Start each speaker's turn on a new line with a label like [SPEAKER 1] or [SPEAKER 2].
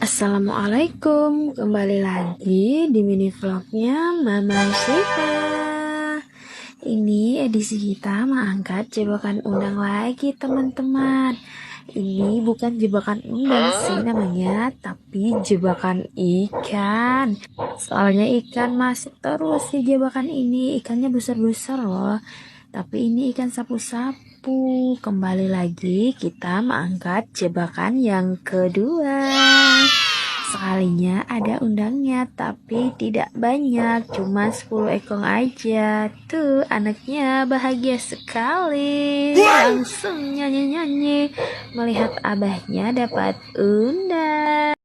[SPEAKER 1] Assalamualaikum, kembali lagi di mini vlognya Mama Syifa. Ini edisi kita mengangkat jebakan undang lagi teman-teman. Ini bukan jebakan undang sih namanya, tapi jebakan ikan. Soalnya ikan masuk terus di jebakan ini, ikannya besar-besar loh. Tapi ini ikan sapu-sapu. Kembali lagi kita mengangkat jebakan yang kedua. Sekalinya ada undangnya, tapi tidak banyak, cuma 10 ekor aja. Tuh, anaknya bahagia sekali. Langsung nyanyi-nyanyi melihat abahnya dapat undang.